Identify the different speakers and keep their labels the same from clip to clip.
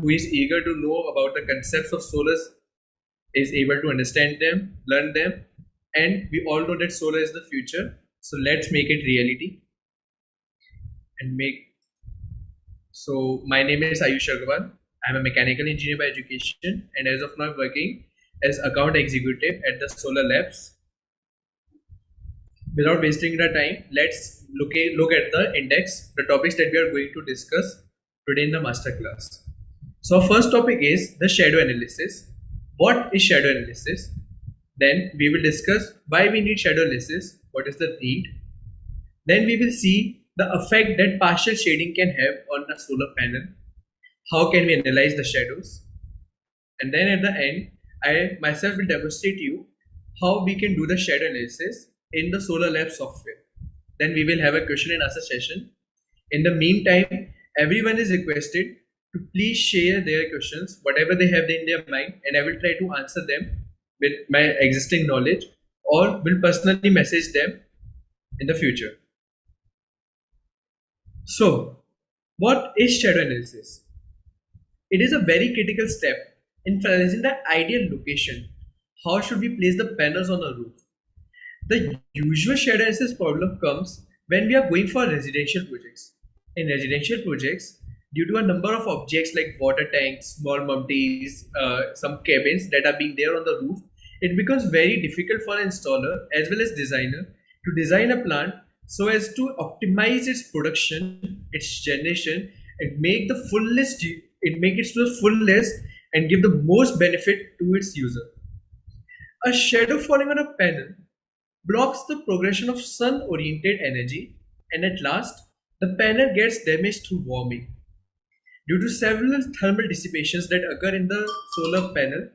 Speaker 1: who is eager to know about the concepts of solar is able to understand them, learn them, and we all know that solar is the future. So let's make it reality and make. So my name is Ayush Agarwal. I'm a mechanical engineer by education, and as of now working as account executive at the Solar Labs. Without wasting the time, let's look at the index, the topics that we are going to discuss today in the masterclass. So, our first topic is the shadow analysis. What is shadow analysis? Then we will discuss why we need shadow analysis, what is the need. Then we will see the effect that partial shading can have on a solar panel. How can we analyze the shadows? And then at the end, I myself will demonstrate you how we can do the shadow analysis in the Solar Lab software. Then we will have a question and answer session. In the meantime, everyone is requested to please share their questions, whatever they have in their mind, and I will try to answer them with my existing knowledge or will personally message them in the future. So, what is shadow analysis? It is a very critical step in finalizing the ideal location. How should we place the panels on a roof? The usual shadow analysis problem comes when we are going for residential projects. In residential projects, due to a number of objects like water tanks, small mumties, some cabins that are being there on the roof, it becomes very difficult for an installer as well as designer to design a plant so as to optimize its production, its generation, and make the fullest it make it to the fullest and give the most benefit to its user. A shadow falling on a panel blocks the progression of sun oriented energy, and at last, the panel gets damaged through warming. Due to several thermal dissipations that occur in the solar panel,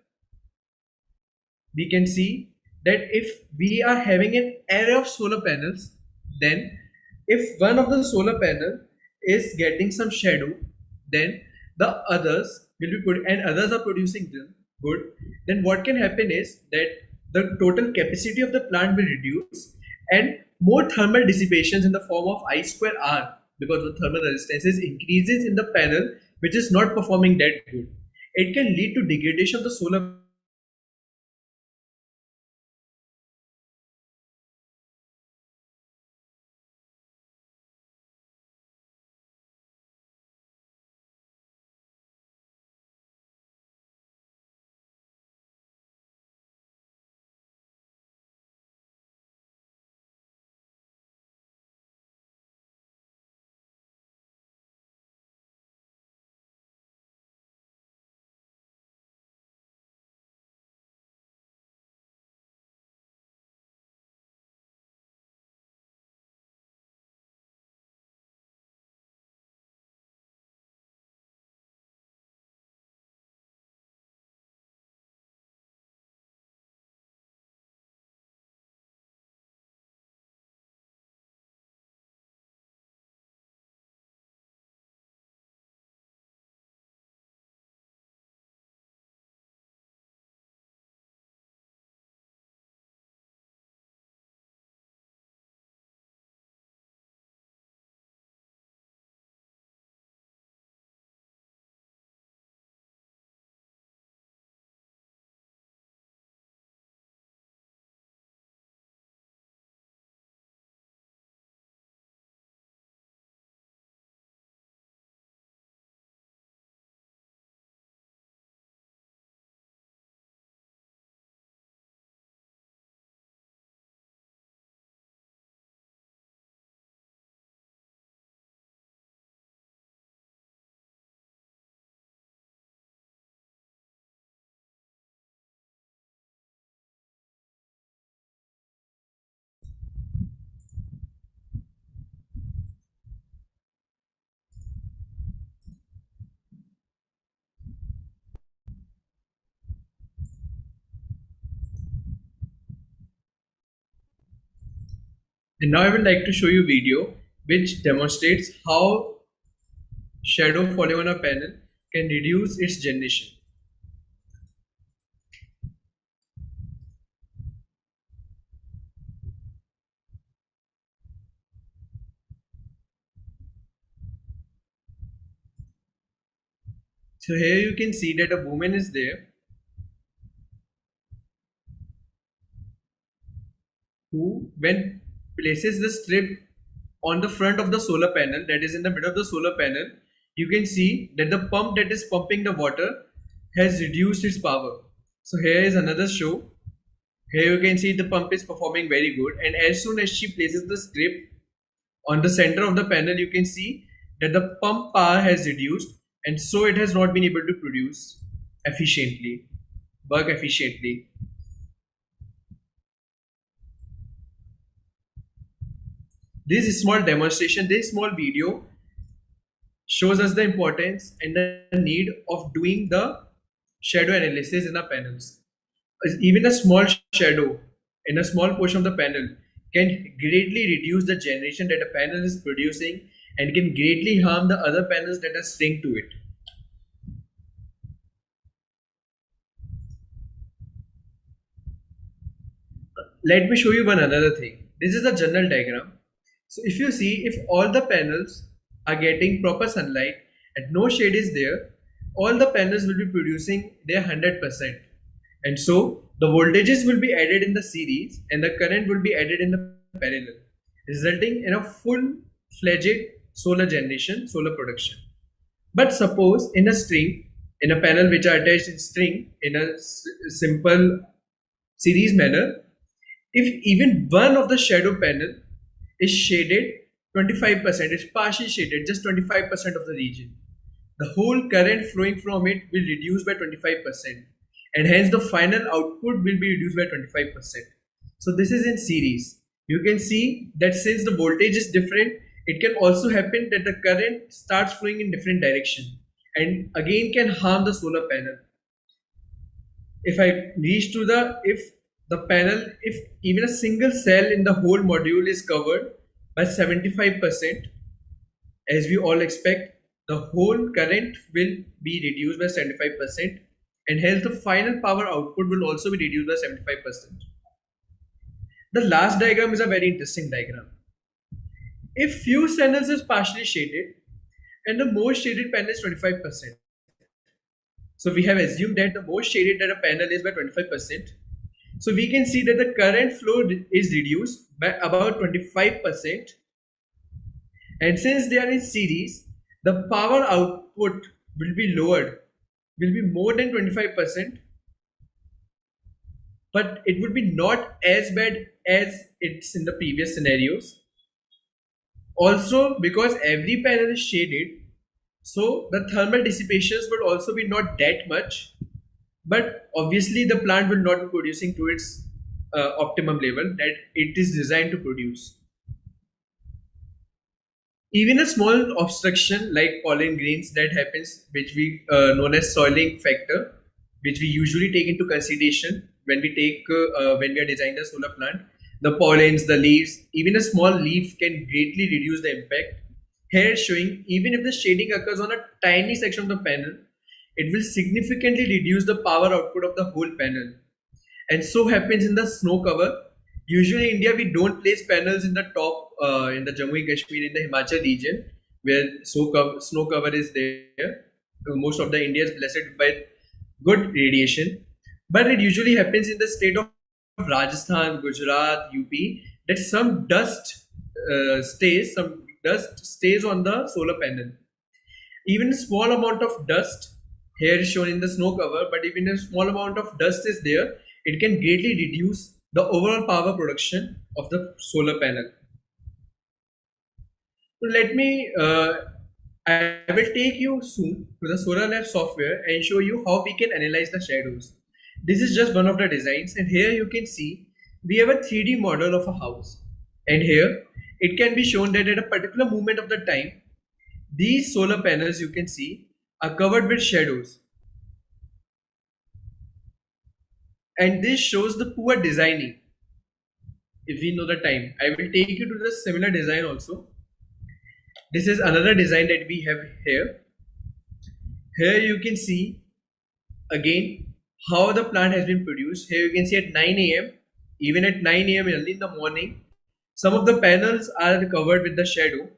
Speaker 1: we can see that if we are having an array of solar panels, then if one of the solar panel is getting some shadow, then the others will be put and others are producing them good, then what can happen is that the total capacity of the plant will reduce and more thermal dissipations in the form of I square R because the thermal resistances increases in the panel which is not performing that good. It can lead to degradation of the solar. And now I would like to show you a video which demonstrates how shadow falling on a panel can reduce its generation. So here you can see that a woman is there who, when places the strip on the front of the solar panel, that is in the middle of the solar panel, you can see that the pump that is pumping the water has reduced its power. So here is another show. Here you can see the pump is performing very good, and as soon as she places the strip on the center of the panel, you can see that the pump power has reduced, and so it has not been able to produce efficiently, work efficiently. This small demonstration, this small video shows us the importance and the need of doing the shadow analysis in our panels. Even a small shadow in a small portion of the panel can greatly reduce the generation that a panel is producing and can greatly harm the other panels that are staying to it. Let me show you one another thing. This is a general diagram. So if you see, if all the panels are getting proper sunlight and no shade is there, all the panels will be producing their 100%. And so the voltages will be added in the series and the current will be added in the parallel, resulting in a full-fledged solar generation, solar production. But suppose in a string, in a panel which are attached in string in a simple series manner, if even one of the shadow panel is shaded 25%, it's partially shaded, just 25% of the region, the whole current flowing from it will reduce by 25%, and hence the final output will be reduced by 25%. So this is in series. You can see that since the voltage is different, it can also happen that the current starts flowing in different direction and again can harm the solar panel. If I reach to the if the panel, if even a single cell in the whole module is covered by 75%, as we all expect, the whole current will be reduced by 75%, and hence the final power output will also be reduced by 75%. The last diagram is a very interesting diagram. If few channels is partially shaded and the most shaded panel is 25%, so we have assumed that the most shaded that a panel is by 25%. So we can see that the current flow is reduced by about 25%. And since they are in series, the power output will be lowered, will be more than 25%, but it would be not as bad as it's in the previous scenarios. Also, because every panel is shaded, so the thermal dissipations would also be not that much, but obviously the plant will not be producing to its optimum level that it is designed to produce. Even a small obstruction like pollen grains that happens, which we known as soiling factor, which we usually take into consideration when when we are designing a solar plant, the pollens, the leaves, even a small leaf can greatly reduce the impact. Here showing even if the shading occurs on a tiny section of the panel, it will significantly reduce the power output of the whole panel. And so happens in the snow cover. Usually in India we don't place panels in the top in the Jammu and Kashmir, in the Himachal region where snow cover is there. Most of the India is blessed by good radiation, but it usually happens in the state of Rajasthan, Gujarat, UP, that some dust stays on the solar panel. Even a small amount of dust, here is shown in the snow cover, but even a small amount of dust is there, it can greatly reduce the overall power production of the solar panel. So I will take you soon to the Solar Lab software and show you how we can analyze the shadows. This is just one of the designs, and here you can see we have a 3D model of a house. And here it can be shown that at a particular moment of the time, these solar panels you can see are covered with shadows. And this shows the poor designing. If we know the time, I will take you to the similar design also. This is another design that we have here. Here you can see again how the plant has been produced. Here you can see at 9 a.m. Even at 9 a.m. early in the morning, some of the panels are covered with the shadow,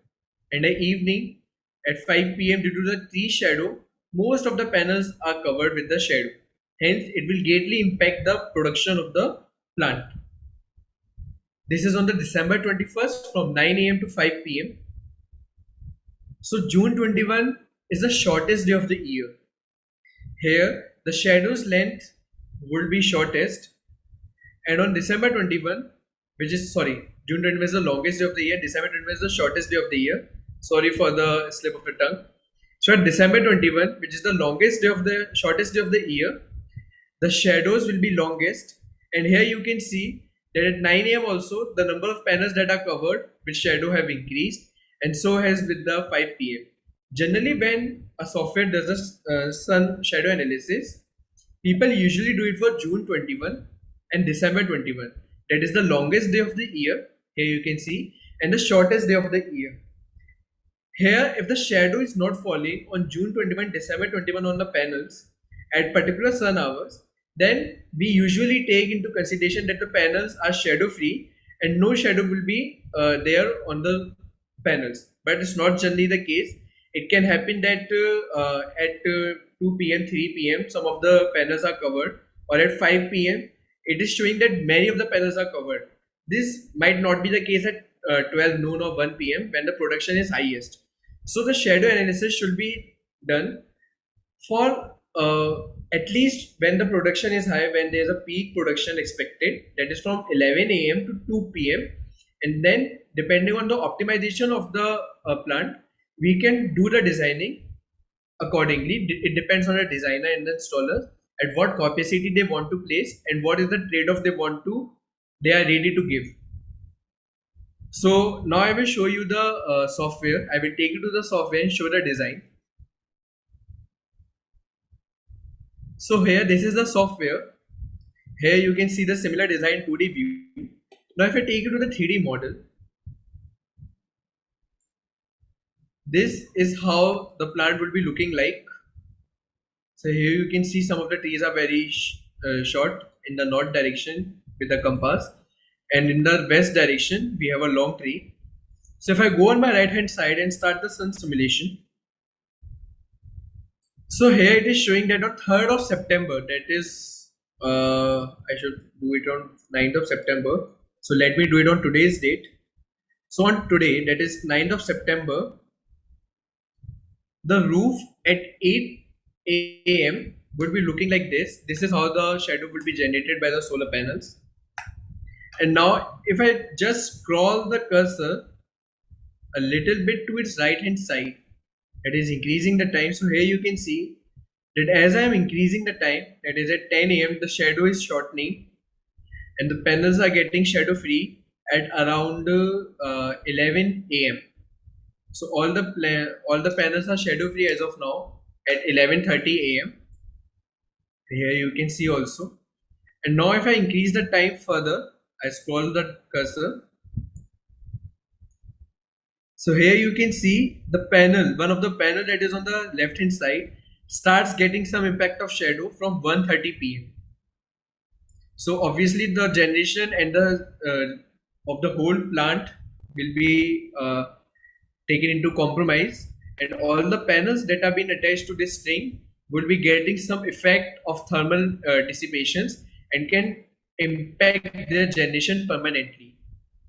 Speaker 1: and at evening at 5 p.m. due to the tree shadow, most of the panels are covered with the shadow. Hence, it will greatly impact the production of the plant. This is on the December 21st from 9 a.m. to 5 p.m. So June 21 is the shortest day of the year. Here, the shadow's length would be shortest, and on December 21, which is sorry, June 21 is the longest day of the year, December 21 is the shortest day of the year. Sorry for the slip of the tongue. So at December 21, which is the longest day of the shortest day of the year, the shadows will be longest, and here you can see that at 9 a.m. also the number of panels that are covered with shadow have increased, and so has with the 5 p.m. Generally, when a software does a sun shadow analysis, people usually do it for June 21 and December 21. That is the longest day of the year, here you can see, and the shortest day of the year. Here, if the shadow is not falling on June 21, December 21 on the panels at particular sun hours, then we usually take into consideration that the panels are shadow free and no shadow will be there on the panels. But it's not generally the case. It can happen that at 2 p.m., 3 p.m., some of the panels are covered, or at 5 p.m., it is showing that many of the panels are covered. This might not be the case at 12 noon or 1 p.m. when the production is highest. So the shadow analysis should be done for at least when the production is high, when there is a peak production expected, that is from 11 a.m. to 2 p.m. And then depending on the optimization of the plant, we can do the designing accordingly. It depends on the designer and the installers at what capacity they want to place and what is the trade-off they are ready to give. So now I will show you the software. I will take you to the software and show the design. So here, this is the software. Here you can see the similar design 2D view. Now if I take you to the 3D model, this is how the plant will be looking like. So here you can see some of the trees are very short in the north direction with the compass, and in the west direction we have a long tree. So if I go on my right hand side and start the sun simulation, so here it is showing that on 3rd of September, that is I should do it on 9th of September. So let me do it on today's date. So on today, that is 9th of September, the roof at 8 a.m. would be looking like this. This is how the shadow will be generated by the solar panels. And now if I just scroll the cursor a little bit to its right hand side, that is increasing the time. So here you can see that as I am increasing the time, that is at 10 a.m., the shadow is shortening and the panels are getting shadow free at around 11 a.m. So all the panels are shadow free as of now at 11:30 a.m. Here you can see also. And now if I increase the time further, I scroll the cursor. So here you can see the panel, one of the panel that is on the left hand side starts getting some impact of shadow from 1:30 p.m. So obviously the generation and the of the whole plant will be taken into compromise, and all the panels that have been attached to this string will be getting some effect of thermal dissipations and can impact their generation permanently.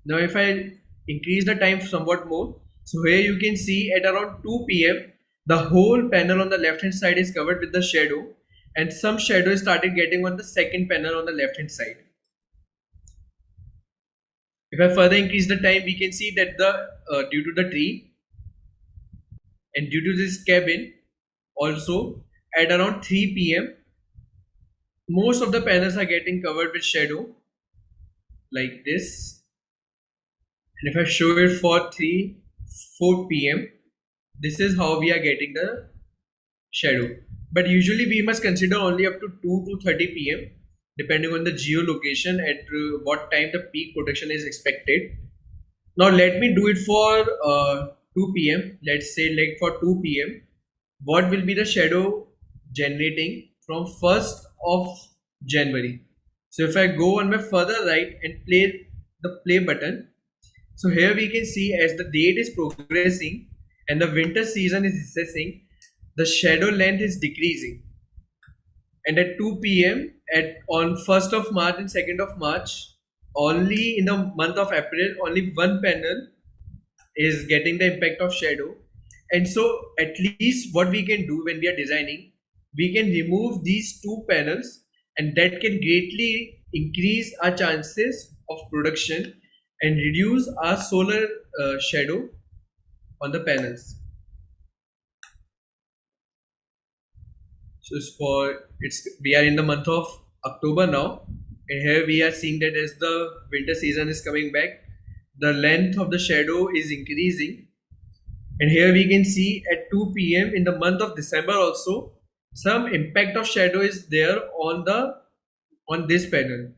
Speaker 1: Now if I increase the time somewhat more, so here you can see at around 2 p.m. the whole panel on the left hand side is covered with the shadow, and some shadow started getting on the second panel on the left hand side. If I further increase the time, we can see that the due to the tree and due to this cabin also at around 3 p.m. most of the panels are getting covered with shadow like this. And if I show it for 4 p.m., this is how we are getting the shadow. But usually we must consider only up to 2 to 30 p.m. depending on the geolocation at what time the peak production is expected. Now let me do it for 2 p.m. Let's say like for 2 p.m. what will be the shadow generating from 1st of January. So if I go on my further right and play the play button, so here we can see as the date is progressing and the winter season is recessing, the shadow length is decreasing. And at 2 p.m. at on 1st of March and 2nd of March, only in the month of April, only one panel is getting the impact of shadow. And so at least what we can do when we are designing, we can remove these two panels, and that can greatly increase our chances of production and reduce our solar shadow on the panels. So it's we are in the month of October now, and here we are seeing that as the winter season is coming back, the length of the shadow is increasing. And here we can see at 2 p.m. in the month of December also, some impact of shadow is there on this panel.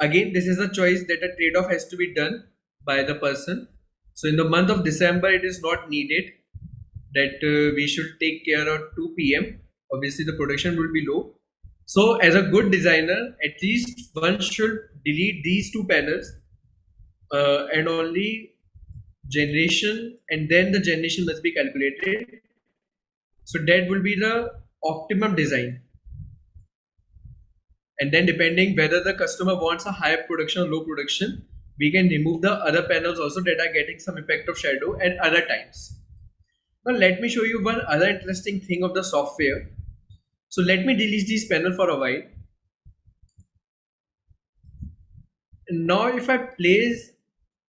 Speaker 1: Again, this is a choice that a trade-off has to be done by the person. So in the month of December, it is not needed that we should take care of 2 p.m. Obviously, the production will be low. So as a good designer, at least one should delete these two panels and only generation, and then the generation must be calculated. So that will be the optimum design. And then depending whether the customer wants a high production or low production, we can remove the other panels also that are getting some impact of shadow at other times. Now let me show you one other interesting thing of the software. So let me delete this panel for a while. Now if I place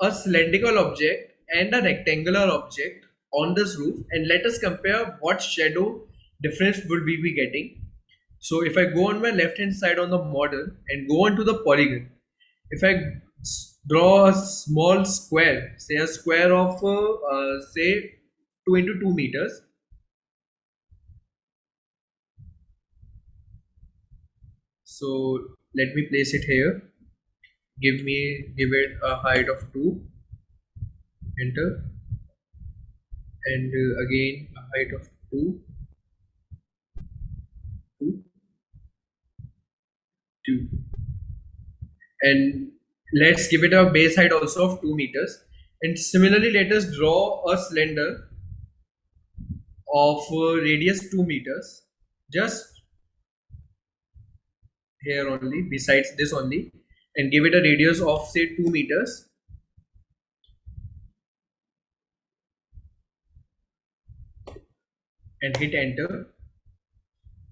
Speaker 1: a cylindrical object and a rectangular object on this roof, and let us compare what shadow difference would we be getting. So if I go on my left hand side on the model and go on to the polygon, if I draw a small square, say a square of say 2 into 2 meters, so let me place it here, give it a height of 2, enter, and again a height of 2, 2, 2, and let's give it a base height also of 2 meters. And similarly, let us draw a cylinder of radius 2 meters, just here only, besides this only, and give it a radius of say 2 meters, and hit enter.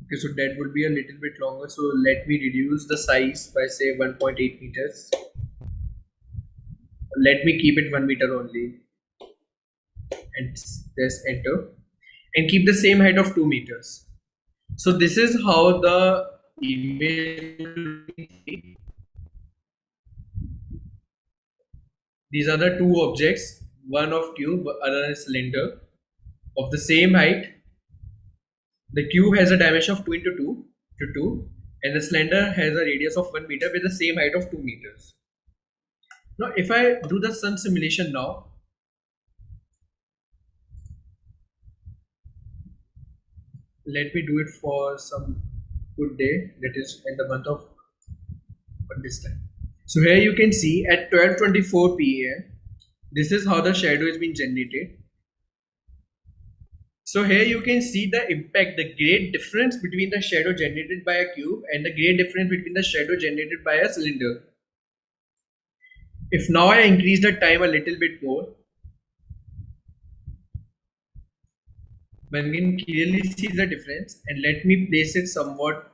Speaker 1: Okay, so that would be a little bit longer, so let me reduce the size by say 1.8 meters. Let me keep it 1 meter only, and press enter, and keep the same height of 2 meters. So this is how the image will be. These are the two objects, one of cube, other is cylinder, of the same height. The cube has a dimension of 2 into 2 to 2, and the cylinder has a radius of 1 meter with the same height of 2 meters. Now if I do the sun simulation now, let me do it for some good day, that is in the month of this time. So here you can see at 12:24 p.m. this is how the shadow is being generated. So here you can see the impact, the great difference between the shadow generated by a cube and the great difference between the shadow generated by a cylinder. If now I increase the time a little bit more, one can clearly see the difference, and let me place it somewhat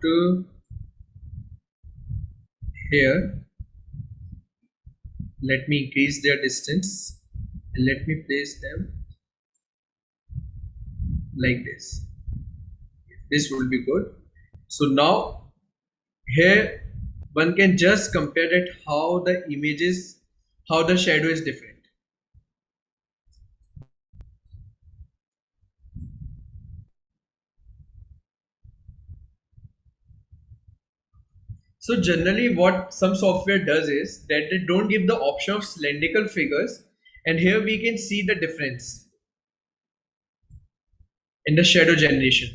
Speaker 1: here. Let me increase their distance and let me place them like this. This will be good. So now here one can just compare it how the images, how the shadow is different. So generally what some software does is that they don't give the option of cylindrical figures, and here we can see the difference in the shadow generation.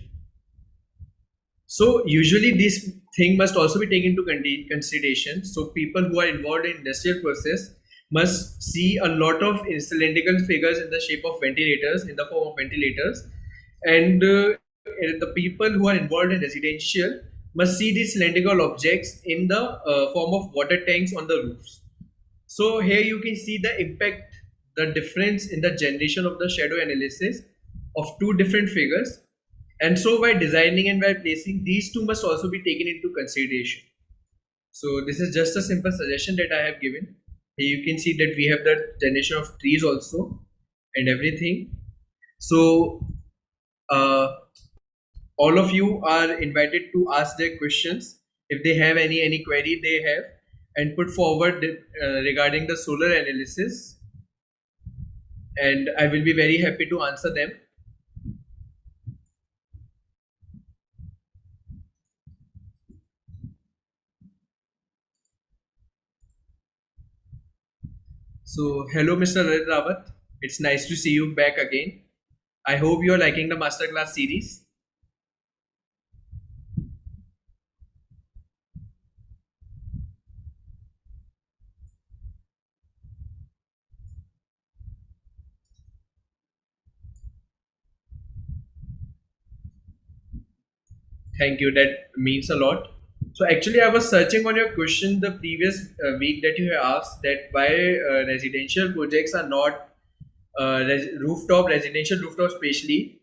Speaker 1: So usually this thing must also be taken into consideration. So people who are involved in industrial process must see a lot of cylindrical figures in the shape of ventilators, in the form of ventilators, and the people who are involved in residential must see these cylindrical objects in the form of water tanks on the roofs. So here you can see the impact, the difference in the generation of the shadow analysis of two different figures. And so by designing and by placing, these two must also be taken into consideration. So this is just a simple suggestion that I have given. Here you can see that we have the generation of trees also and everything. So uh, all of you are invited to ask their questions if they have any query they have and put forward regarding the solar analysis, and I will be very happy to answer them. So hello Mr. Lalit Rawat, it's nice to see you back again. I hope you are liking the masterclass series. Thank you. That means a lot. So actually, I was searching on your question the previous week that you have asked that why residential projects are not residential rooftop especially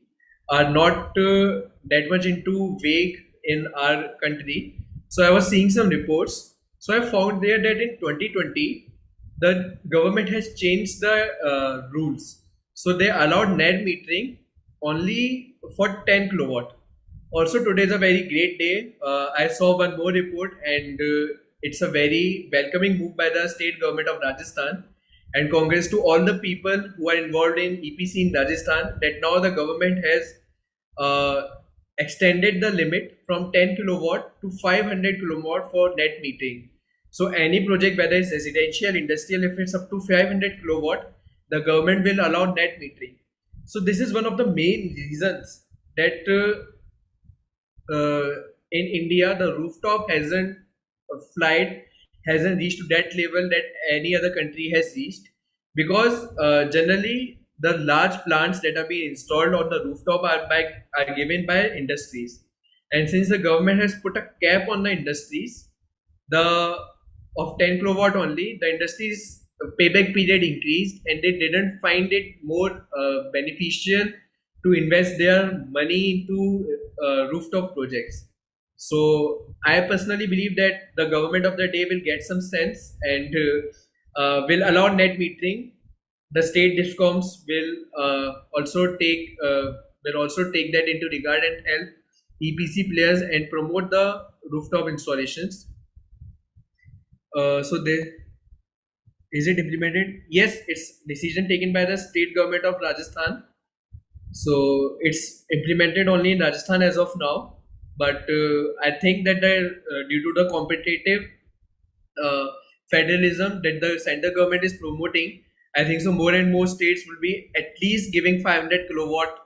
Speaker 1: are not that much into vague in our country. So I was seeing some reports. So I found there that in 2020, the government has changed the rules. So they allowed net metering only for 10 kilowatt. Also, today is a very great day. I saw one more report, and it's a very welcoming move by the state government of Rajasthan. And congrats to all the people who are involved in EPC in Rajasthan. That now the government has uh, extended the limit from 10 kilowatt to 500 kilowatt for net metering. So any project, whether it's residential, industrial, if it's up to 500 kilowatt, the government will allow net metering. So this is one of the main reasons that uh, in India, the rooftop hasn't flight hasn't reached to that level that any other country has reached, because generally the large plants that are being installed on the rooftop are given by industries, and since the government has put a cap on the industries, the of 10 kilowatt only, the industries payback period increased and they didn't find it more beneficial to invest their money into rooftop projects. So I personally believe that the government of the day will get some sense and will allow net metering. The state discoms will also take that into regard and help EPC players and promote the rooftop installations. So they is it implemented? Yes, it's decision taken by the state government of Rajasthan. So it's implemented only in Rajasthan as of now. But I think that due to the competitive uh, federalism that the center government is promoting, I think so more and more states will be at least giving 500 kilowatt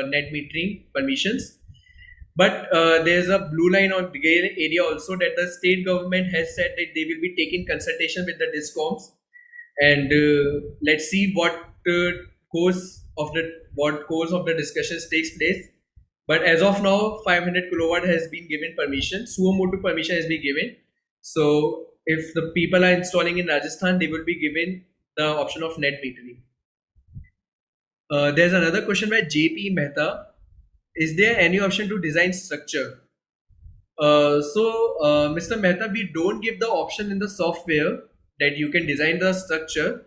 Speaker 1: net metering permissions. But there's a blue line on gray area also that the state government has said that they will be taking consultation with the discoms, and let's see course of the what course of the discussions takes place. But as of now, 500 kilowatt has been given permission. Suomoto permission has been given. So if the people are installing in Rajasthan, they will be given the option of net metering. There's another question by JP Mehta. Is there any option to design structure? Mr. Mehta, we don't give the option in the software that you can design the structure.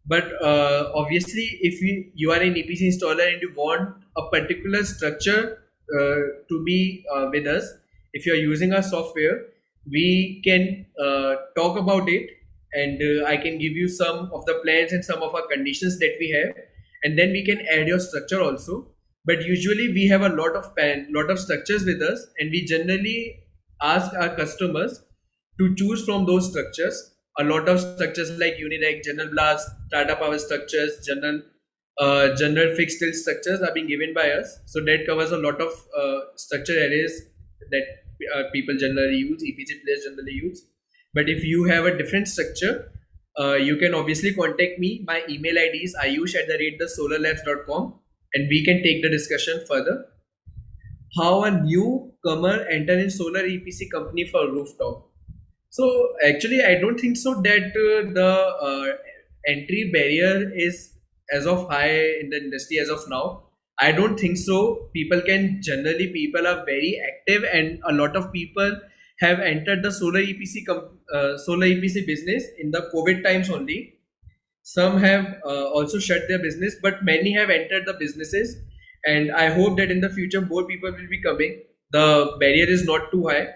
Speaker 1: But obviously, if you are an EPC installer and you want a particular structure to be with us, if you are using our software, we can talk about it, and I can give you some of the plans and some of our conditions that we have, and then we can add your structure also. But usually we have a lot of structures with us, and we generally ask our customers to choose from those structures. A lot of structures like Unirec, General Blast, Tata Power structures, General fixed tilt structures are being given by us. So that covers a lot of structure areas that people generally use, EPC players generally use. But if you have a different structure, you can obviously contact me. My email ID is ayush@thesolarlabs.com, and we can take the discussion further. how a newcomer enter in solar EPC company for rooftop. So actually, I don't think so that the entry barrier is as of high in the industry as of now. I don't think so. People are very active, and a lot of people have entered the solar EPC business in the COVID times only. Some have also shut their business, but many have entered the businesses. And I hope that in the future more people will be coming. The barrier is not too high.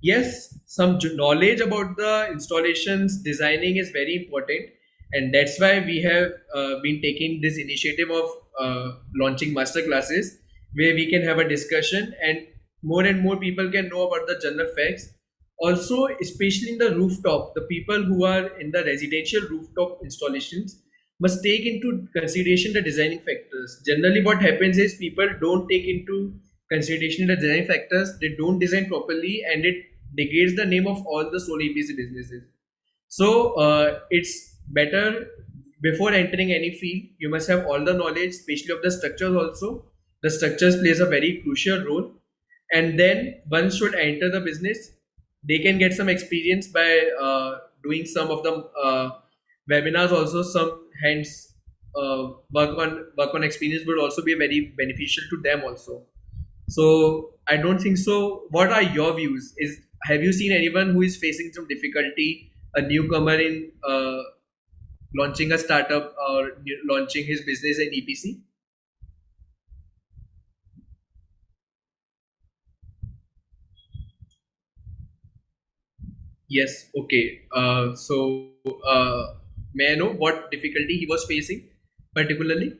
Speaker 1: Yes, some knowledge about the installations designing is very important, and that's why we have been taking this initiative of launching master classes where we can have a discussion and more people can know about the general facts. Also, especially in the rooftop, the people who are in the residential rooftop installations must take into consideration the designing factors. Generally, what happens is people don't take into consideration the design factors, they don't design properly, and it negates the name of all the solo EPC businesses. So it's better before entering any field, you must have all the knowledge, especially of the structures also. The structures plays a very crucial role. And then one should enter the business. They can get some experience by doing some of the webinars also. Some hands work on experience would also be very beneficial to them also. So I don't think so. What are your views? Is Have you seen anyone who is facing some difficulty, a newcomer in launching a startup or launching his business in EPC? Yes. Okay. May I know what difficulty he was facing particularly?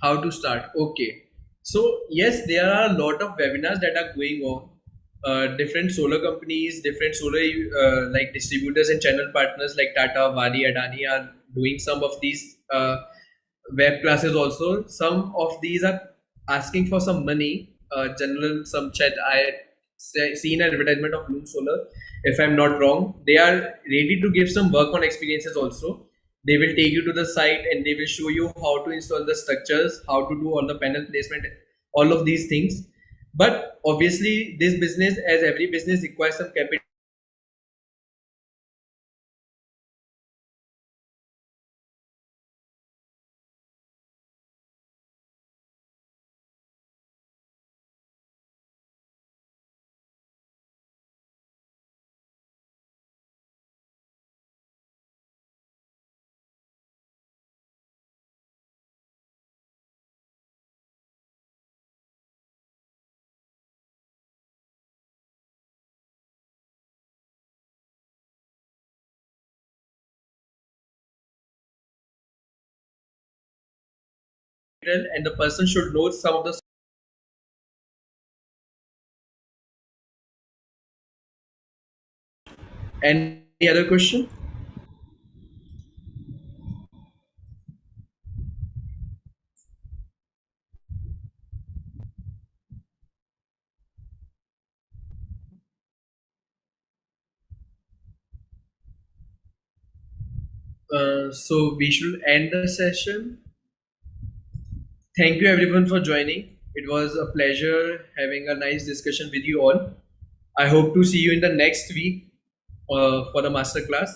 Speaker 1: How to start? Okay. So yes, there are a lot of webinars that are going on. Different solar companies, different solar like distributors and channel partners like Tata, Vali, Adani are doing some of these web classes also. Some of these are asking for some money. General some chat seen an advertisement of Bloom Solar. If I'm not wrong, they are ready to give some work on experiences also. They will take you to the site and they will show you how to install the structures, how to do all the panel placement, all of these things. But obviously, this business, as every business, requires some capital. And the person should know some of the. Any other question? So we should end the session. Thank you everyone for joining. It was a pleasure having a nice discussion with you all. I hope to see you in the next week for the masterclass.